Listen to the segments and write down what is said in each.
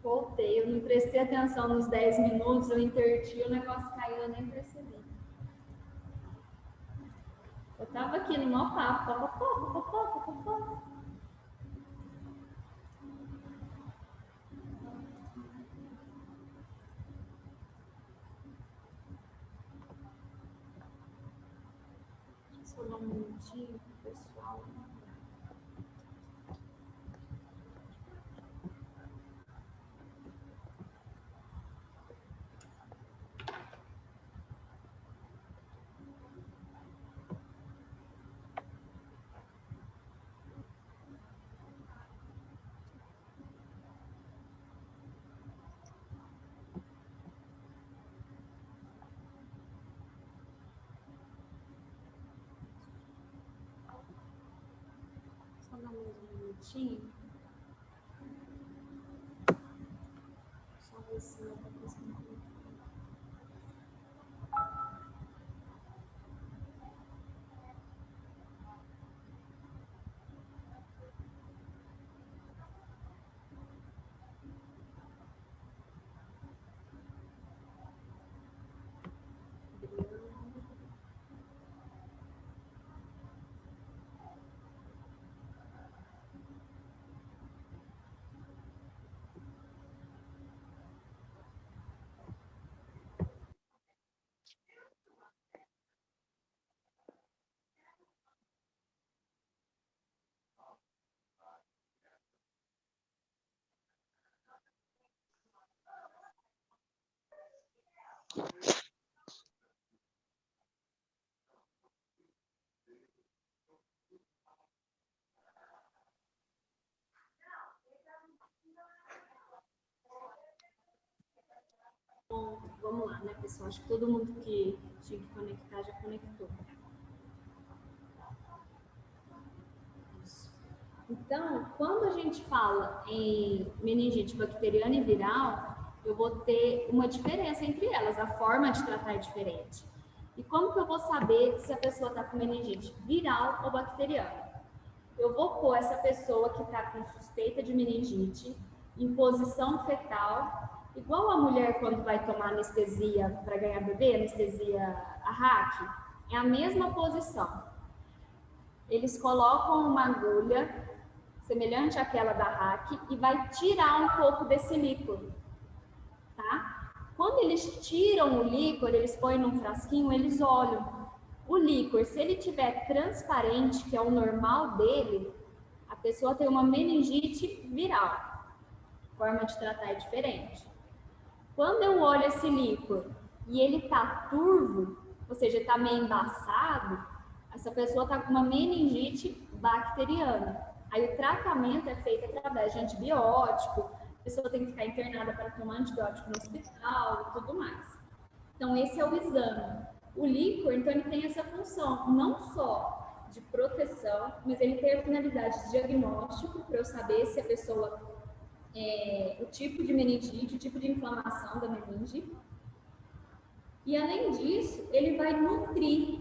Voltei, eu não prestei atenção nos 10 minutos, eu interti, o negócio caiu, eu nem percebi. Eu tava aqui no maior papo, popopó. Deixa eu dar um minutinho pro pessoal. Só dar mais um minutinho. Só ver se eu tô conseguindo. Bom, vamos lá, né, pessoal? Acho que todo mundo que tinha que conectar já conectou. Isso. Então, quando a gente fala em meningite bacteriana e viral, eu vou ter uma diferença entre elas, a forma de tratar é diferente. E como que eu vou saber se a pessoa está com meningite viral ou bacteriana? Eu vou pôr essa pessoa que está com suspeita de meningite em posição fetal, igual a mulher quando vai tomar anestesia para ganhar bebê, anestesia AHAC, é a mesma posição. Eles colocam uma agulha semelhante àquela da AHAC e vai tirar um pouco desse líquido, tá? Quando eles tiram o líquor, eles põem num frasquinho, eles olham. O líquor, se ele tiver transparente, que é o normal dele, a pessoa tem uma meningite viral. A forma de tratar é diferente. Quando eu olho esse líquor e ele tá turvo, ou seja, tá meio embaçado, essa pessoa tá com uma meningite bacteriana. Aí o tratamento é feito através de antibiótico, a pessoa tem que ficar internada para tomar antibiótico no hospital e tudo mais. Então, esse é o exame. O líquor, então, ele tem essa função, não só de proteção, mas ele tem a finalidade de diagnóstico, para eu saber se a pessoa, o tipo de meningite, o tipo de inflamação da meninge. E, além disso, ele vai nutrir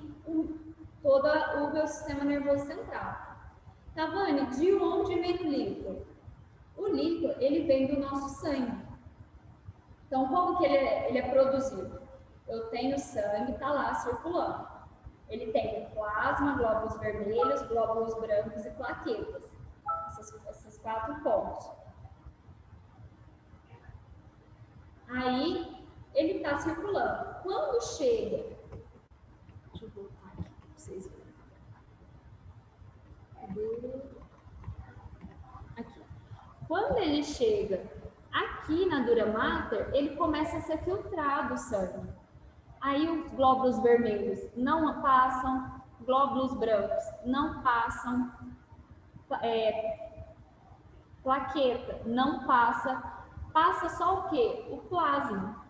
todo o meu sistema nervoso central. Tavane, de onde vem o líquor? O líquor, ele vem do nosso sangue. Então, como que ele é produzido? Eu tenho sangue, está lá circulando. Ele tem plasma, glóbulos vermelhos, glóbulos brancos e plaquetas. Esses 4 pontos. Aí, ele está circulando. Quando chega... Deixa eu voltar aqui para vocês verem. Aqui. Quando ele chega aqui na dura mater, ele começa a ser filtrado o sangue. Aí os glóbulos vermelhos não passam, glóbulos brancos não passam, plaqueta não passa, passa só o quê? O plasma.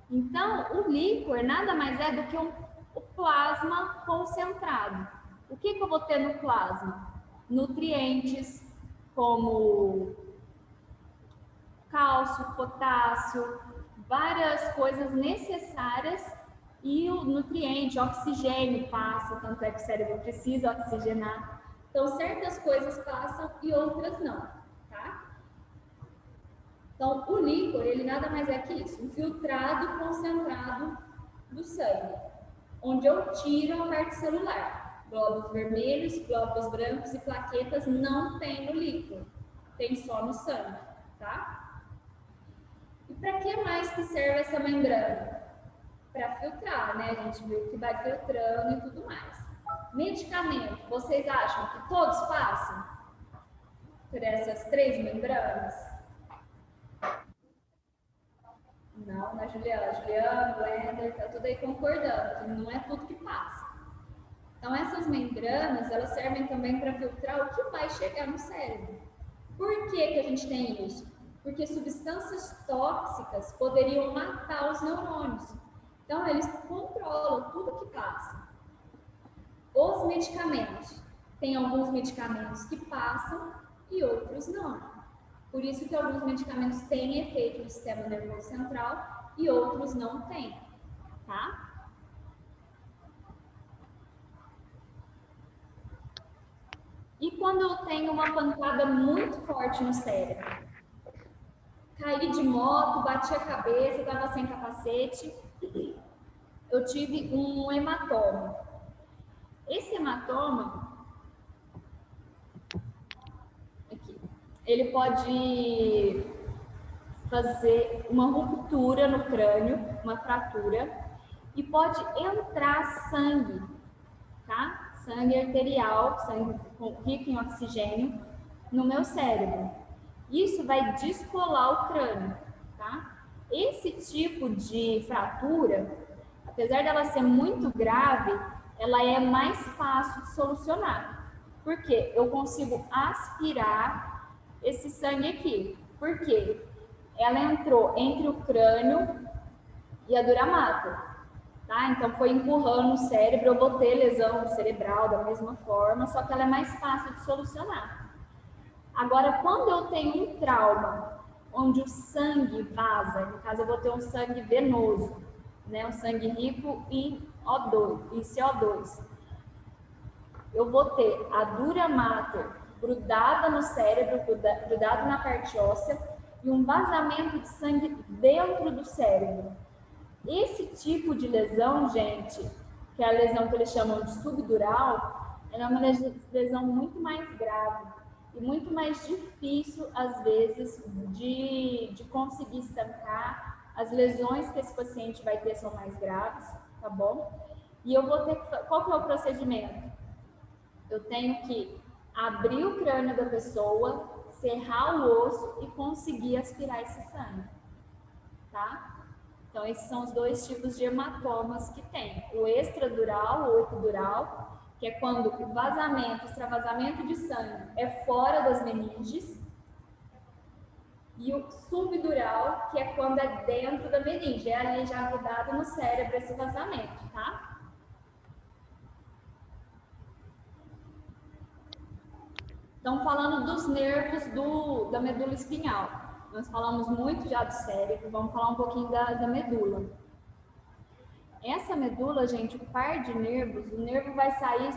Então, o líquor nada mais é do que o plasma concentrado. O que eu vou ter no plasma? Nutrientes como cálcio, potássio, várias coisas necessárias e o nutriente, oxigênio passa, tanto é que o cérebro precisa oxigenar. Então, certas coisas passam e outras não, tá? Então, o líquor, ele nada mais é que isso, um filtrado concentrado do sangue, onde eu tiro a parte celular. Glóbulos vermelhos, glóbulos brancos e plaquetas não tem no líquor, tem só no sangue, tá? E para que mais que serve essa membrana? Para filtrar, né? A gente viu que vai filtrando e tudo mais. Medicamento, vocês acham que todos passam por essas 3 membranas? Não, na Juliana. Juliana, Blender, tá tudo aí concordando, que não é tudo que passa. Então, essas membranas, elas servem também para filtrar o que vai chegar no cérebro. Por que a gente tem isso? Porque substâncias tóxicas poderiam matar os neurônios. Então, eles controlam tudo que passa. Os medicamentos. Tem alguns medicamentos que passam e outros não. Por isso que alguns medicamentos têm efeito no sistema nervoso central e outros não têm, tá? E quando eu tenho uma pancada muito forte no cérebro? Caí de moto, bati a cabeça, estava sem capacete, eu tive um hematoma. Esse hematoma, aqui, ele pode fazer uma ruptura no crânio, uma fratura, e pode entrar sangue, tá? Sangue arterial, sangue rico em oxigênio, no meu cérebro. Isso vai descolar o crânio, tá? Esse tipo de fratura, apesar dela ser muito grave, ela é mais fácil de solucionar. Por quê? Eu consigo aspirar esse sangue aqui. Por quê? Ela entrou entre o crânio e a dura mater. Tá? Então, foi empurrando o cérebro, eu vou ter lesão cerebral da mesma forma, só que ela é mais fácil de solucionar. Agora, quando eu tenho um trauma, onde o sangue vaza, no caso eu vou ter um sangue venoso, né? Um sangue rico em O2, em CO2, eu vou ter a dura mater grudada no cérebro, grudada na parte óssea, e um vazamento de sangue dentro do cérebro. Esse tipo de lesão, gente, que é a lesão que eles chamam de subdural, é uma lesão muito mais grave e muito mais difícil, às vezes, de conseguir estancar. As lesões que esse paciente vai ter são mais graves, tá bom? E eu vou ter que... Qual que é o procedimento? Eu tenho que abrir o crânio da pessoa, serrar o osso e conseguir aspirar esse sangue, tá? Então, esses são os 2 tipos de hematomas que tem. O extradural, ou epidural, que é quando o vazamento, extravasamento de sangue é fora das meninges. E o subdural, que é quando é dentro da meninge, é ali já grudado no cérebro esse vazamento, tá? Então, falando dos nervos da medula espinhal. Nós falamos muito já do cérebro, vamos falar um pouquinho da medula. Essa medula, gente, o par de nervos, o nervo vai sair,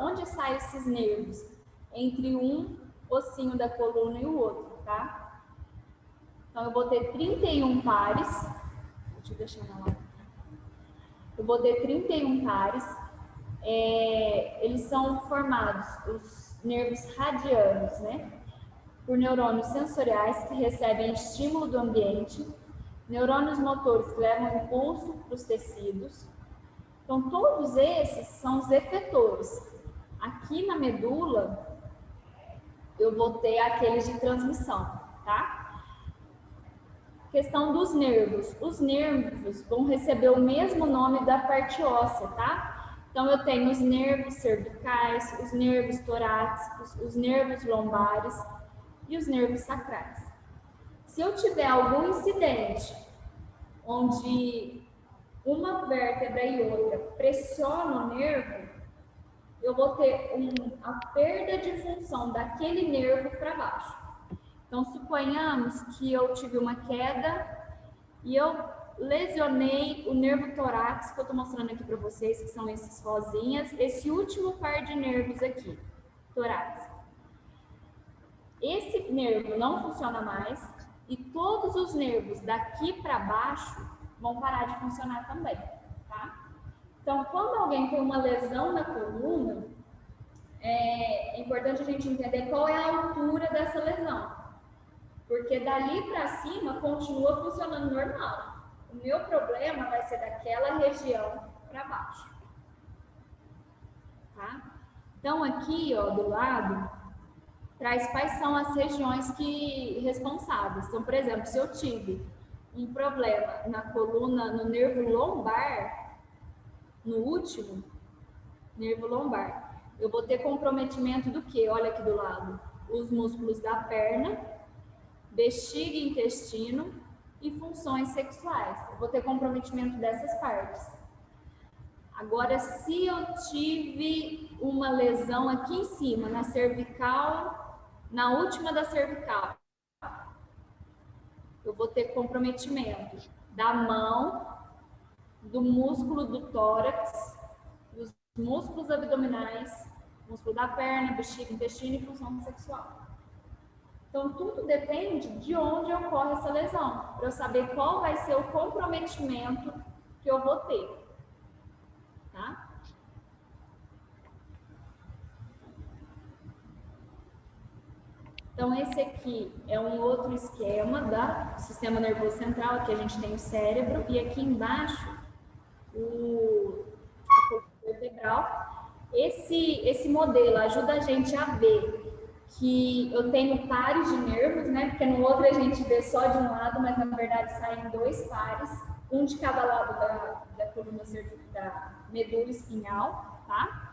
onde saem esses nervos? Entre um ossinho da coluna e o outro, tá? Então, eu vou ter 31 pares, deixa eu deixar na lá. Eu vou ter 31 pares, eles são formados, os nervos radianos, né? Por neurônios sensoriais que recebem estímulo do ambiente, neurônios motores que levam impulso para os tecidos. Então, todos esses são os efetores. Aqui na medula, eu vou ter aqueles de transmissão, tá? Questão dos nervos. Os nervos vão receber o mesmo nome da parte óssea, tá? Então, eu tenho os nervos cervicais, os nervos torácicos, os nervos lombares e os nervos sacrais. Se eu tiver algum incidente onde uma vértebra e outra pressionam o nervo, eu vou ter a perda de função daquele nervo para baixo. Então, suponhamos que eu tive uma queda e eu lesionei o nervo torácico, que eu estou mostrando aqui para vocês, que são esses rosinhas, esse último par de nervos aqui, torácico. Esse nervo não funciona mais, e todos os nervos daqui para baixo vão parar de funcionar também, tá? Então, quando alguém tem uma lesão na coluna, é importante a gente entender qual é a altura dessa lesão, porque dali para cima continua funcionando normal. O meu problema vai ser daquela região para baixo, tá? Então, aqui, ó, do lado, traz quais são as regiões responsáveis. Então, por exemplo, se eu tive um problema na coluna, no nervo lombar, no último nervo lombar, eu vou ter comprometimento do quê? Olha aqui do lado, os músculos da perna, bexiga e intestino e funções sexuais. Eu vou ter comprometimento dessas partes. Agora, se eu tive uma lesão aqui em cima, na cervical, na última da cervical, eu vou ter comprometimento da mão, do músculo do tórax, dos músculos abdominais, músculo da perna, bexiga, intestino e função sexual. Então, tudo depende de onde ocorre essa lesão, para eu saber qual vai ser o comprometimento que eu vou ter, tá? Então, esse aqui é um outro esquema do sistema nervoso central. Aqui a gente tem o cérebro e aqui embaixo a coluna vertebral. Esse modelo ajuda a gente a ver que eu tenho pares de nervos, né? Porque no outro a gente vê só de um lado, mas na verdade saem dois pares, um de cada lado da coluna da medula espinhal, tá?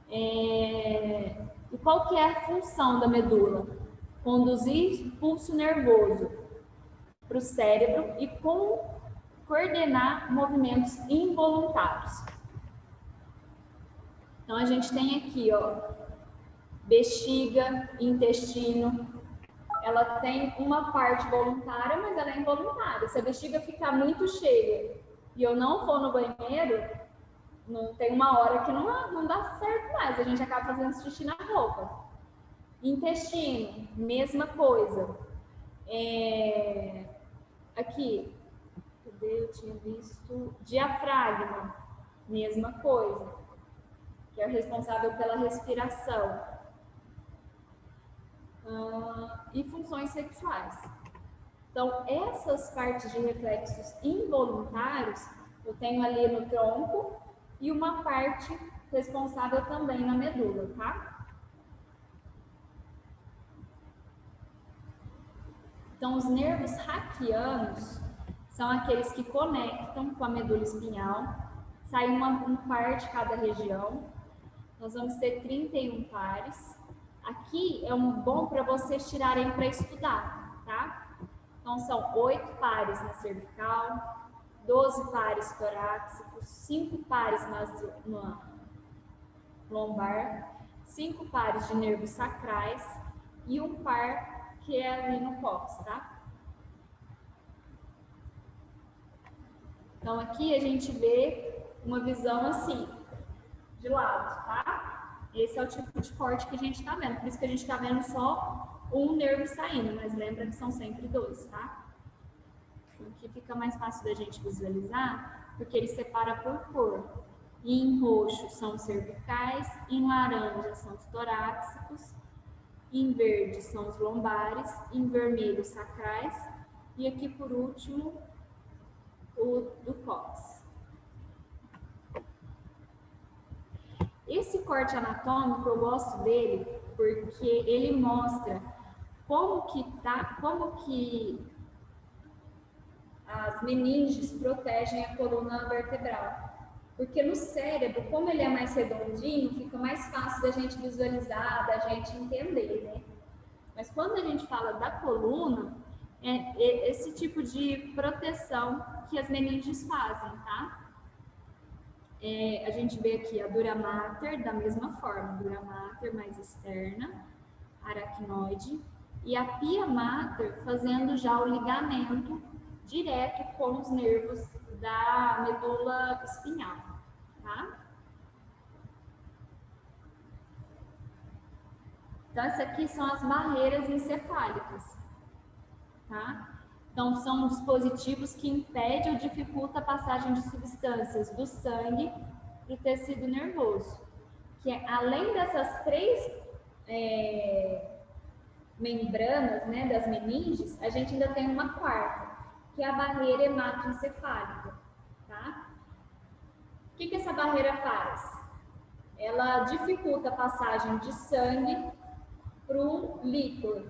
E qual que é a função da medula? Conduzir pulso nervoso para o cérebro e coordenar movimentos involuntários. Então, a gente tem aqui, ó, bexiga, intestino. Ela tem uma parte voluntária, mas ela é involuntária. Se a bexiga ficar muito cheia e eu não for no banheiro, não tem uma hora que não dá certo mais, a gente acaba fazendo xixi na roupa. Intestino, mesma coisa. Aqui, cadê? Eu tinha visto diafragma, mesma coisa, que é o responsável pela respiração. E funções sexuais. Então, essas partes de reflexos involuntários, eu tenho ali no tronco, e uma parte responsável também na medula, tá? Então, os nervos raquianos são aqueles que conectam com a medula espinhal, sai um par de cada região. Nós vamos ter 31 pares. Aqui é bom para vocês tirarem para estudar, tá? Então, são 8 pares na cervical, 12 pares torácicos, 5 pares na lombar, 5 pares de nervos sacrais e um par que é ali no cóccix, tá? Então, aqui a gente vê uma visão assim, de lado, tá? Esse é o tipo de corte que a gente tá vendo, por isso que a gente tá vendo só um nervo saindo, mas lembra que são sempre 2, tá? Aqui fica mais fácil da gente visualizar, porque ele separa por cor. E em roxo são os cervicais, em laranja são os torácicos, em verde são os lombares, em vermelho os sacrais, e aqui por último o do cóccix. Esse corte anatômico eu gosto dele porque ele mostra como que as meninges protegem a coluna vertebral. Porque no cérebro, como ele é mais redondinho, fica mais fácil da gente visualizar, da gente entender, né? Mas quando a gente fala da coluna, é esse tipo de proteção que as meninges fazem, tá? A gente vê aqui a dura mater da mesma forma, dura mater mais externa, aracnoide, e a pia mater fazendo já o ligamento direto com os nervos da medula espinhal, tá? Então, essas aqui são as barreiras encefálicas. tá? Então, são dispositivos que impedem ou dificultam a passagem de substâncias do sangue para o tecido nervoso. Que além dessas três membranas, né, das meninges, a gente ainda tem uma quarta, que é a barreira hematoencefálica, tá? O que essa barreira faz? Ela dificulta a passagem de sangue para o líquor,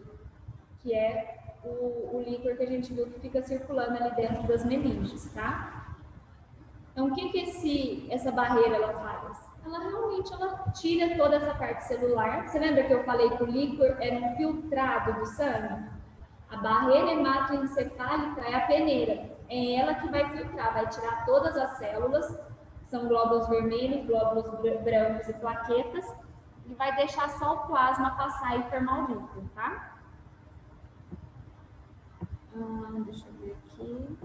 que é o líquor que a gente viu que fica circulando ali dentro das meninges, tá? Então, o que essa barreira ela faz? Ela realmente tira toda essa parte celular. Você lembra que eu falei que o líquor era um filtrado do sangue? A barreira hematoencefálica é a peneira. É ela que vai filtrar, vai tirar todas as células, que são glóbulos vermelhos, glóbulos brancos e plaquetas, e vai deixar só o plasma passar e formar o líquido, tá? Deixa eu ver aqui.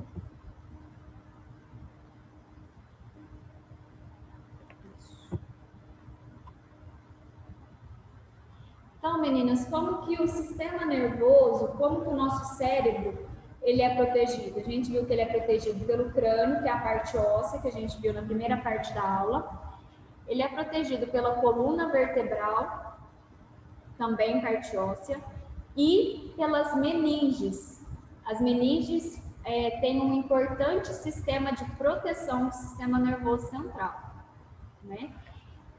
Então, meninas, como que o sistema nervoso, como que o nosso cérebro, ele é protegido? A gente viu que ele é protegido pelo crânio, que é a parte óssea, que a gente viu na primeira parte da aula. Ele é protegido pela coluna vertebral, também parte óssea, e pelas meninges. As meninges têm um importante sistema de proteção do sistema nervoso central, né?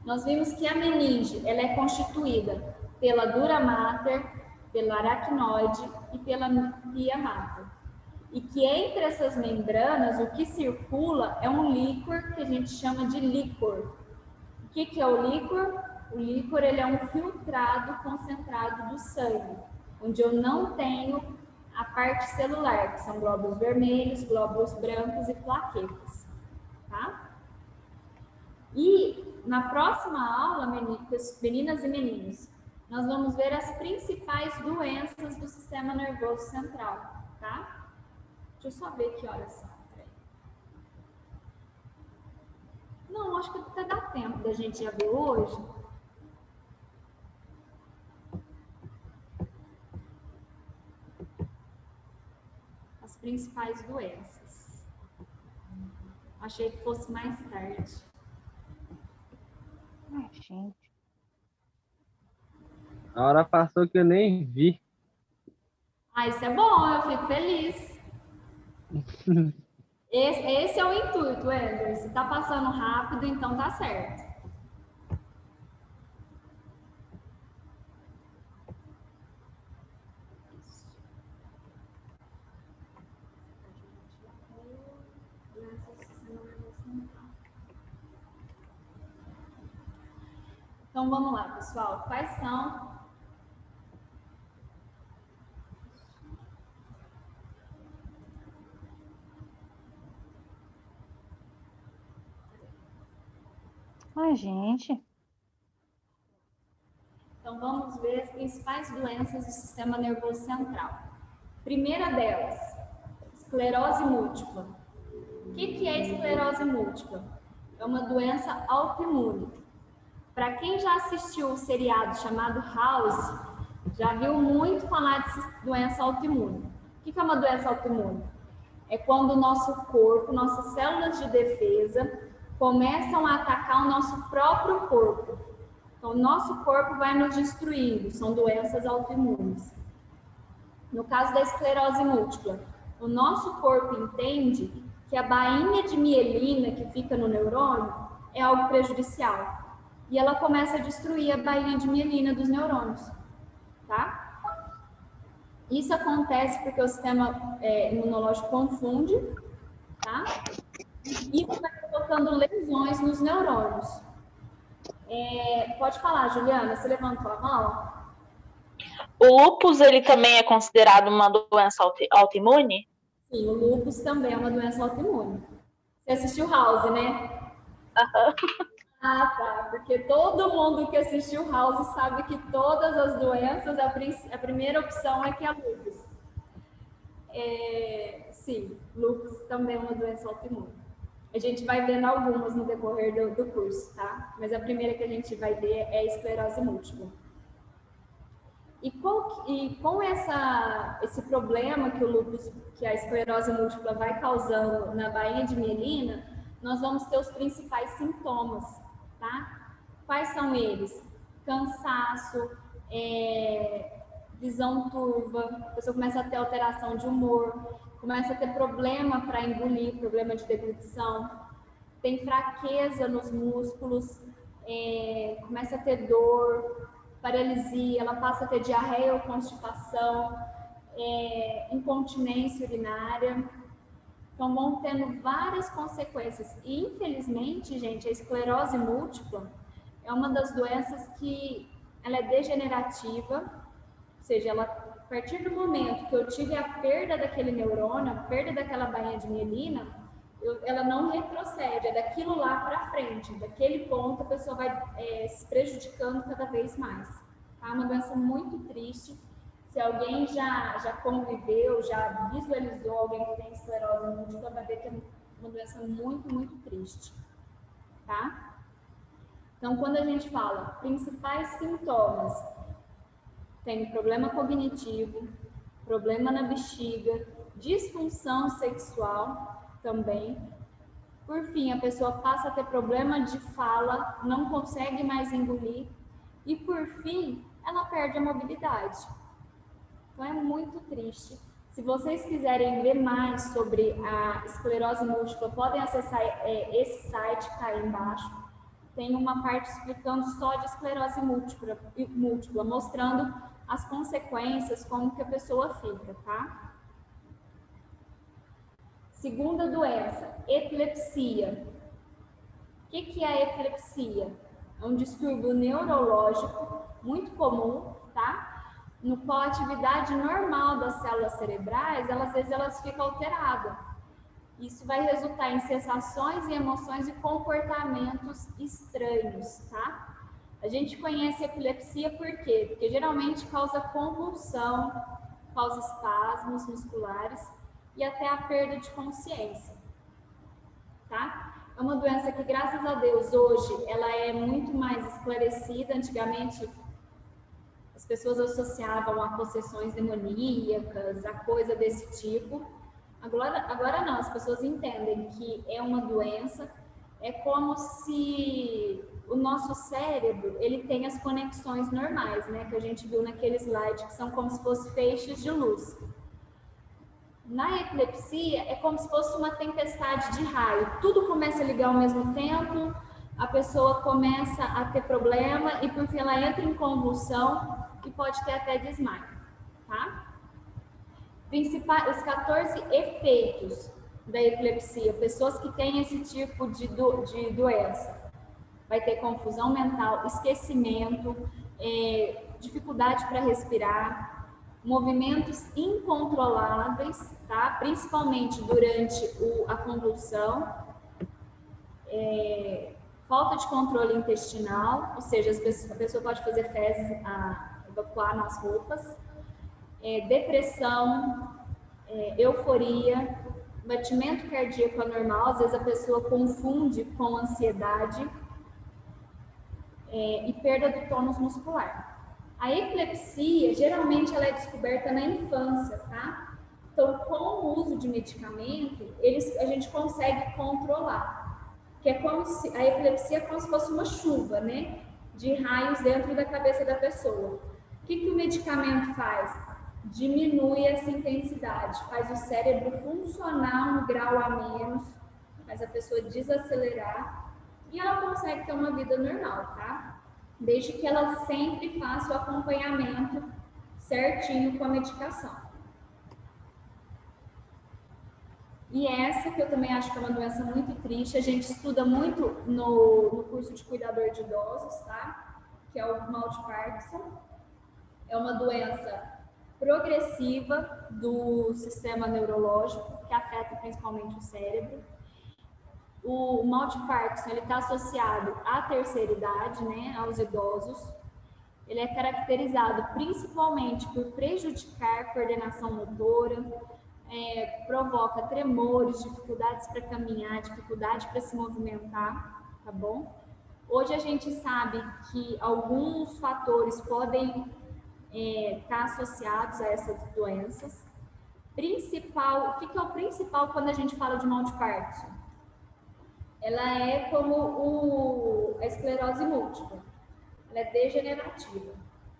Nós vimos que a meninge ela é constituída pela dura mater, pela aracnoide e pela pia mater. E que entre essas membranas, o que circula é um líquor que a gente chama de líquor. O que é o líquor? O líquor ele é um filtrado concentrado do sangue, onde eu não tenho a parte celular, que são glóbulos vermelhos, glóbulos brancos e plaquetas, tá? E na próxima aula, meninas e meninos, nós vamos ver as principais doenças do sistema nervoso central, tá? Deixa eu só ver que horas são. Não, acho que até dá tempo da gente já ver hoje. As principais doenças. Achei que fosse mais tarde. Ai, gente. A hora passou que eu nem vi. Isso é bom, eu fico feliz. Esse é o intuito, Eder. Se tá passando rápido, então tá certo. Então vamos lá, pessoal. Quais são Ai, gente. Então, vamos ver as principais doenças do sistema nervoso central. Primeira delas, esclerose múltipla. O que é esclerose múltipla? É uma doença autoimune. Para quem já assistiu o seriado chamado House, já viu muito falar de doença autoimune. O que é uma doença autoimune? É quando o nosso corpo, nossas células de defesa, começam a atacar o nosso próprio corpo. Então, o nosso corpo vai nos destruindo, são doenças autoimunes. No caso da esclerose múltipla, o nosso corpo entende que a bainha de mielina que fica no neurônio é algo prejudicial. E ela começa a destruir a bainha de mielina dos neurônios, tá? Isso acontece porque o sistema imunológico confunde, tá? E isso vai provocando lesões nos neurônios. Pode falar, Juliana, você levantou a mão? O lúpus, ele também é considerado uma doença autoimune? Sim, o lúpus também é uma doença autoimune. Você assistiu House, né? Ah, tá. Porque todo mundo que assistiu House sabe que todas as doenças, a primeira opção é que é lúpus. Sim, lúpus também é uma doença autoimune. A gente vai vendo algumas no decorrer do curso, tá? Mas a primeira que a gente vai ver é a esclerose múltipla. E com esse problema que o lúpus, que a esclerose múltipla vai causando na bainha de mielina, nós vamos ter os principais sintomas, tá? Quais são eles? Cansaço, visão turva, a pessoa começa a ter alteração de humor, começa a ter problema para engolir, problema de deglutição, tem fraqueza nos músculos, começa a ter dor, paralisia, ela passa a ter diarreia ou constipação, incontinência urinária. Então, vão tendo várias consequências. E, infelizmente, gente, a esclerose múltipla é uma das doenças que ela é degenerativa, ou seja, ela, a partir do momento que eu tive a perda daquele neurônio, a perda daquela bainha de mielina, ela não retrocede, é daquilo lá para frente. Daquele ponto, a pessoa vai se prejudicando cada vez mais. Tá? É uma doença muito triste. Se alguém já conviveu, já visualizou alguém que tem esclerose múltipla, vai ver que é uma doença muito, muito triste. Tá? Então, quando a gente fala principais sintomas, tem problema cognitivo, problema na bexiga, disfunção sexual também. Por fim, a pessoa passa a ter problema de fala, não consegue mais engolir. E, por fim, ela perde a mobilidade. Então, é muito triste. Se vocês quiserem ver mais sobre a esclerose múltipla, podem acessar esse site que está aí embaixo. Tem uma parte explicando só de esclerose múltipla, mostrando as consequências, como que a pessoa fica, tá? Segunda doença, epilepsia. O que é a epilepsia? É um distúrbio neurológico muito comum, tá? No qual a atividade normal das células cerebrais, às vezes elas ficam alteradas. Isso vai resultar em sensações e emoções e comportamentos estranhos, tá? A gente conhece a epilepsia por quê? Porque geralmente causa convulsão, causa espasmos musculares e até a perda de consciência, tá? É uma doença que, graças a Deus, hoje ela é muito mais esclarecida. Antigamente, as pessoas associavam a possessões demoníacas, a coisa desse tipo. Agora não, as pessoas entendem que é uma doença, é como se o nosso cérebro, ele tem as conexões normais, né, que a gente viu naquele slide, que são como se fossem feixes de luz. Na epilepsia, é como se fosse uma tempestade de raio, tudo começa a ligar ao mesmo tempo, a pessoa começa a ter problema e por fim ela entra em convulsão e pode ter até desmaio, tá? Os 14 efeitos da epilepsia, pessoas que têm esse tipo de doença. Vai ter confusão mental, esquecimento, dificuldade para respirar, movimentos incontroláveis, tá? Principalmente durante a convulsão, falta de controle intestinal, ou seja, a pessoa pode fazer fezes, evacuar nas roupas, depressão, euforia, batimento cardíaco anormal, às vezes a pessoa confunde com ansiedade, e perda do tônus muscular. A epilepsia, geralmente, ela é descoberta na infância, tá? Então, com o uso de medicamento, a gente consegue controlar. Que é como se, a epilepsia é como se fosse uma chuva, né? De raios dentro da cabeça da pessoa. O que o medicamento faz? Diminui essa intensidade, faz o cérebro funcionar um grau a menos, faz a pessoa desacelerar e ela consegue ter uma vida normal, tá? Desde que ela sempre faça o acompanhamento certinho com a medicação. E essa, que eu também acho que é uma doença muito triste, a gente estuda muito no curso de cuidador de idosos, tá? Que é o mal de Parkinson. É uma doença progressiva do sistema neurológico, que afeta principalmente o cérebro. O mal de Parkinson, ele está associado à terceira idade, né, aos idosos. Ele é caracterizado principalmente por prejudicar a coordenação motora, provoca tremores, dificuldades para caminhar, dificuldade para se movimentar, tá bom? Hoje a gente sabe que alguns fatores podem tá associados a essas doenças. O que é o principal quando a gente fala de mal de Parkinson? Ela é como a esclerose múltipla, ela é degenerativa.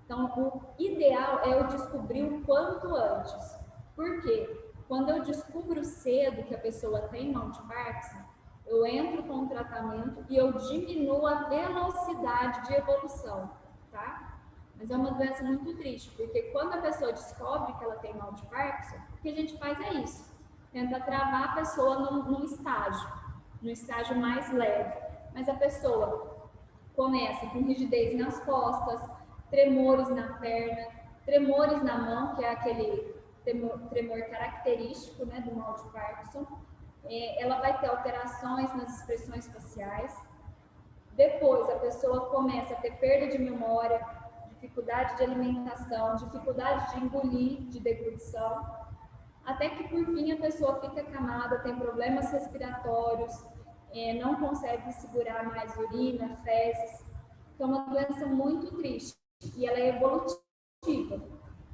Então, o ideal é eu descobrir o quanto antes. Por quê? Quando eu descubro cedo que a pessoa tem mal de Parkinson, eu entro com o tratamento e eu diminuo a velocidade de evolução, tá? Mas é uma doença muito triste, porque quando a pessoa descobre que ela tem mal de Parkinson, o que a gente faz é isso. Tenta travar a pessoa no estágio mais leve. Mas a pessoa começa com rigidez nas costas, tremores na perna, tremores na mão, que é aquele tremor característico, né, do mal de Parkinson. Ela vai ter alterações nas expressões faciais. Depois, a pessoa começa a ter perda de memória, dificuldade de alimentação, dificuldade de engolir, de deglutição, até que, por fim, a pessoa fica acamada, tem problemas respiratórios, não consegue segurar mais urina, fezes. Então, é uma doença muito triste e ela é evolutiva.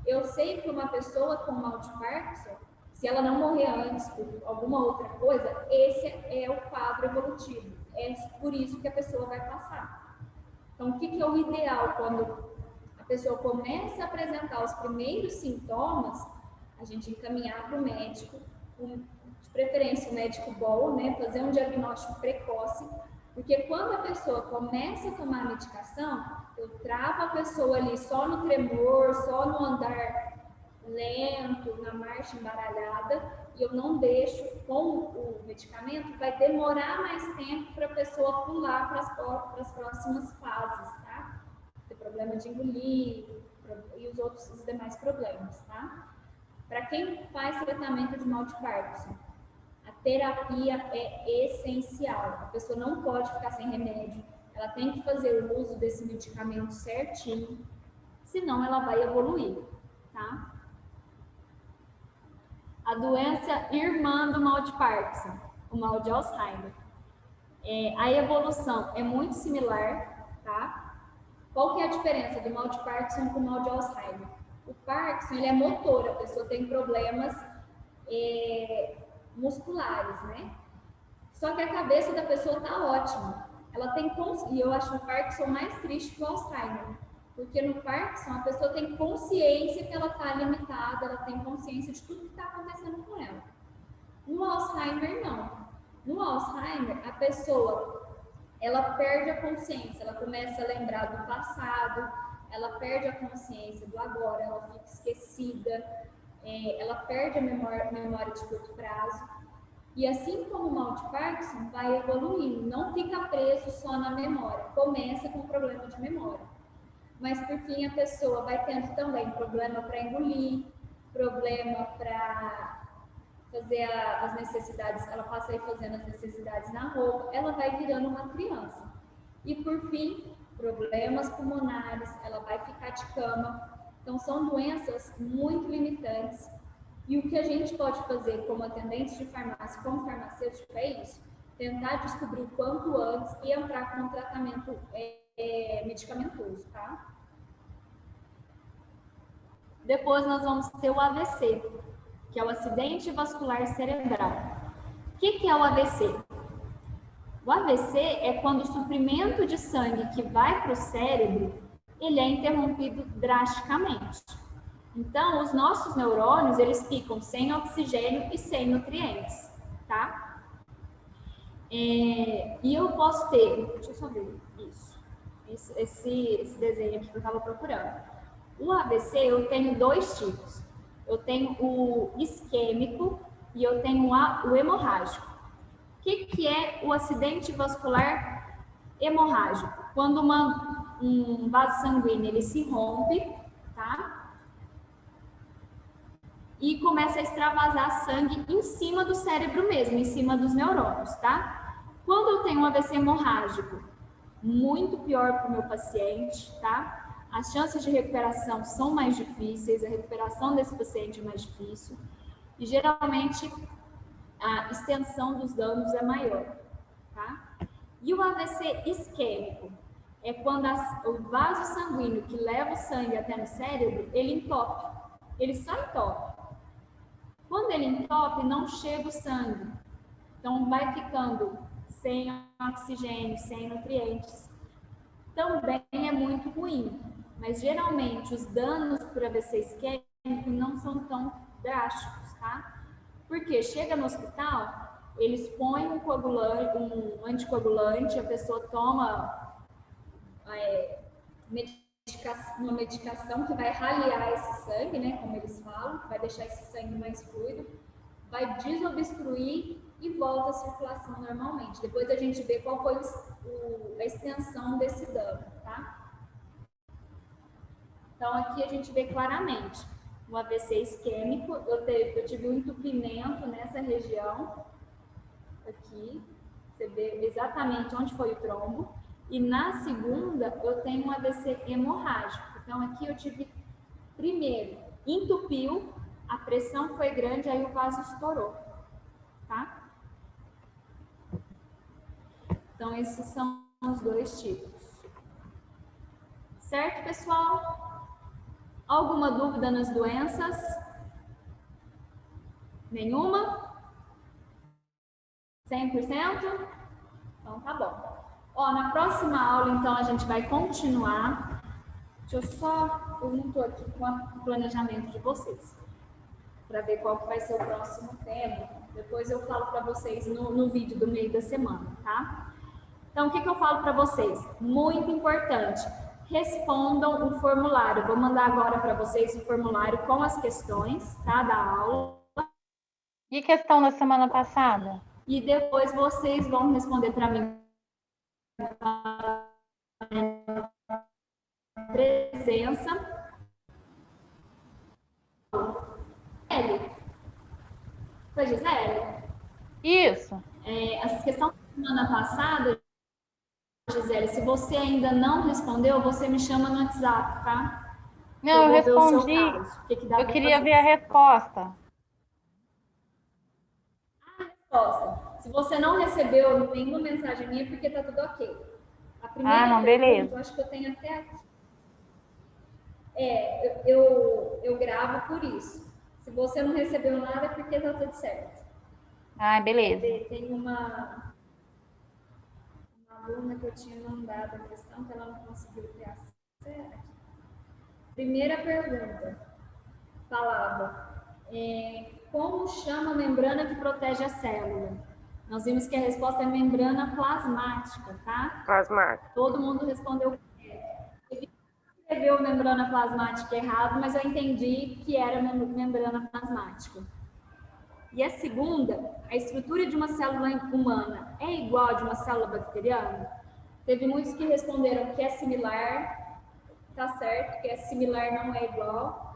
Eu sei que uma pessoa com mal de Parkinson, se ela não morrer antes por alguma outra coisa, esse é o quadro evolutivo. É por isso que a pessoa vai passar. Então, o que é o ideal quando a pessoa começa a apresentar os primeiros sintomas? A gente encaminhar para o médico, de preferência o médico bom, né, fazer um diagnóstico precoce, porque quando a pessoa começa a tomar a medicação, eu travo a pessoa ali só no tremor, só no andar lento, na marcha embaralhada, e eu não deixo com o medicamento, vai demorar mais tempo para a pessoa pular para as próximas fases, tá? Ter problema de engolir e os demais problemas, tá? Para quem faz tratamento de mal de Parkinson, a terapia é essencial. A pessoa não pode ficar sem remédio, ela tem que fazer o uso desse medicamento certinho, senão ela vai evoluir, tá? A doença irmã do mal de Parkinson, o mal de Alzheimer. A evolução é muito similar, tá? Qual que é a diferença do mal de Parkinson com o mal de Alzheimer? O Parkinson, ele é motor, a pessoa tem problemas musculares, né? Só que a cabeça da pessoa tá ótima. Ela tem, e eu acho o Parkinson mais triste que o Alzheimer, porque no Parkinson a pessoa tem consciência que ela tá limitada, ela tem consciência de tudo que está acontecendo com ela. No Alzheimer, não. No Alzheimer, a pessoa, ela perde a consciência, ela começa a lembrar do passado, ela perde a consciência do agora, ela fica esquecida, ela perde a memória de curto prazo. E assim como o mal de Parkinson, vai evoluindo, não fica preso só na memória, começa com problema de memória. Mas, por fim, a pessoa vai tendo também problema para engolir, problema para fazer as necessidades, ela passa aí fazendo as necessidades na roupa, ela vai virando uma criança. E, por fim, problemas pulmonares, ela vai ficar de cama. Então, são doenças muito limitantes. E o que a gente pode fazer como atendente de farmácia, como farmacêutico, é isso: tentar descobrir o quanto antes e entrar com um tratamento medicamentoso, tá? Depois nós vamos ter o AVC, que é o acidente vascular cerebral. O que é o AVC? O AVC é quando o suprimento de sangue que vai para o cérebro, ele é interrompido drasticamente. Então, os nossos neurônios, eles ficam sem oxigênio e sem nutrientes, tá? E eu posso ter, deixa eu só ver esse desenho aqui que eu estava procurando. O AVC, eu tenho dois tipos. Eu tenho o isquêmico e eu tenho o hemorrágico. O que é o acidente vascular hemorrágico? Quando um vaso sanguíneo ele se rompe, tá? E começa a extravasar sangue em cima do cérebro mesmo, em cima dos neurônios, tá? Quando eu tenho um AVC hemorrágico, muito pior para o meu paciente, tá? As chances de recuperação são mais difíceis, a recuperação desse paciente é mais difícil e geralmente a extensão dos danos é maior, tá? E o AVC isquêmico é quando o vaso sanguíneo que leva o sangue até no cérebro, ele entope. Ele só entope. Quando ele entope, não chega o sangue. Então, vai ficando sem oxigênio, sem nutrientes. Também é muito ruim. Mas, geralmente, os danos por AVC isquêmico não são tão drásticos, tá? Porque chega no hospital, eles põem um coagulante, um anticoagulante, a pessoa toma uma medicação que vai ralear esse sangue, né, como eles falam, vai deixar esse sangue mais fluido, vai desobstruir e volta à circulação normalmente. Depois a gente vê qual foi a extensão desse dano, tá? Então aqui a gente vê claramente um AVC isquêmico, eu tive um entupimento nessa região, aqui, você vê exatamente onde foi o trombo. E na segunda, eu tenho um AVC hemorrágico. Então, aqui eu tive, primeiro, entupiu, a pressão foi grande, aí o vaso estourou, tá? Então, esses são os dois tipos. Certo, pessoal? Alguma dúvida nas doenças? Nenhuma? 100%? Então, tá bom. Ó, na próxima aula, então, a gente vai continuar. Deixa eu só... Eu não estou aqui com o planejamento de vocês, para ver qual que vai ser o próximo tema. Depois eu falo para vocês no vídeo do meio da semana, tá? Então, o que eu falo para vocês? Muito importante, respondam o formulário. Vou mandar agora para vocês o formulário com as questões, tá, da aula. E questão da semana passada? E depois vocês vão responder para mim presença. Foi, Gisele? Isso. A questão da semana passada, Gisele, se você ainda não respondeu, você me chama no WhatsApp, tá? Não, eu respondi. Eu queria ver a resposta. Resposta. Se você não recebeu nenhuma mensagem minha, é porque tá tudo ok. A primeira não, pergunta, beleza. eu acho que eu tenho até aqui. Eu gravo por isso. Se você não recebeu nada, é porque tá tudo certo. Beleza. Tem uma aluna que eu tinha mandado a questão que ela não conseguiu ter acesso. Primeira pergunta. Falava, como chama a membrana que protege a célula? Nós vimos que a resposta é membrana plasmática, tá? Plasmática. Todo mundo respondeu correto. Escreveu membrana plasmática errado, mas eu entendi que era membrana plasmática. E a segunda, a estrutura de uma célula humana é igual a de uma célula bacteriana? Teve muitos que responderam que é similar, tá certo, que é similar, não é igual.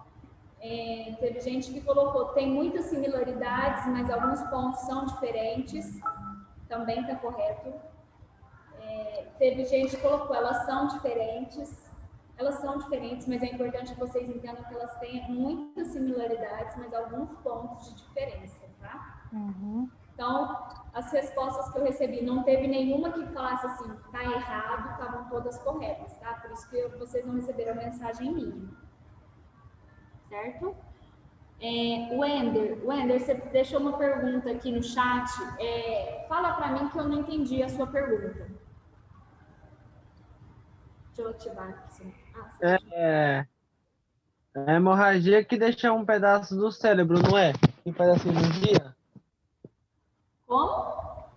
Teve gente que colocou, tem muitas similaridades, mas alguns pontos são diferentes, também tá correto. Teve gente que colocou, elas são diferentes, mas é importante que vocês entendam que elas têm muitas similaridades, mas alguns pontos de diferença, tá? Uhum. Então, as respostas que eu recebi, não teve nenhuma que falasse assim, tá errado, estavam todas corretas, tá? Por isso que vocês não receberam mensagem minha. Certo? Wender, você deixou uma pergunta aqui no chat. Fala para mim que eu não entendi a sua pergunta. Deixa eu ativar aqui. A hemorragia que deixa um pedaço do cérebro, não é? Que faz a cirurgia? Como?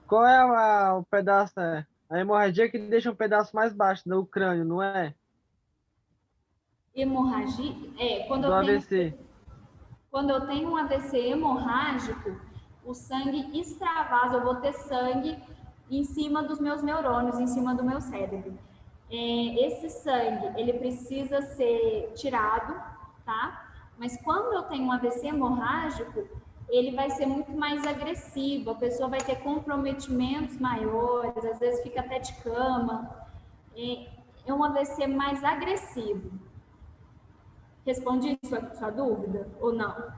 Qual é o pedaço? A hemorragia que deixa um pedaço mais baixo do crânio, não é? Hemorragia? Do AVC. Quando eu tenho um AVC hemorrágico, o sangue extravasa, eu vou ter sangue em cima dos meus neurônios, em cima do meu cérebro. Esse sangue, ele precisa ser tirado, tá? Mas quando eu tenho um AVC hemorrágico, ele vai ser muito mais agressivo, a pessoa vai ter comprometimentos maiores, às vezes fica até de cama. É um AVC mais agressivo. Respondi sua dúvida ou não?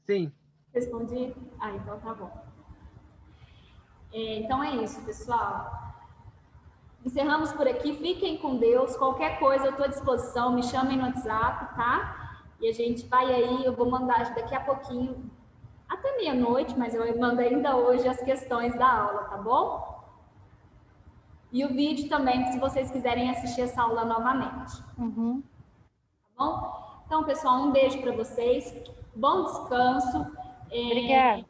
Sim. Respondi? Então tá bom. Então é isso, pessoal. Encerramos por aqui. Fiquem com Deus. Qualquer coisa eu estou à disposição. Me chamem no WhatsApp, tá? E a gente vai aí. Eu vou mandar daqui a pouquinho, até meia-noite, mas eu mando ainda hoje as questões da aula, tá bom? E o vídeo também, se vocês quiserem assistir essa aula novamente. Uhum. Tá bom? Então, pessoal, um beijo para vocês. Bom descanso. Obrigada.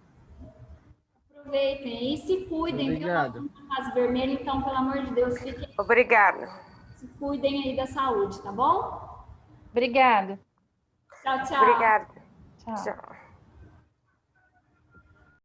Aproveitem e se cuidem. Obrigado. Viu? Na fase vermelha, então, pelo amor de Deus, fiquem. Obrigada. Se cuidem aí da saúde, tá bom? Obrigada. Tchau, tchau. Obrigada. Tchau. Tchau.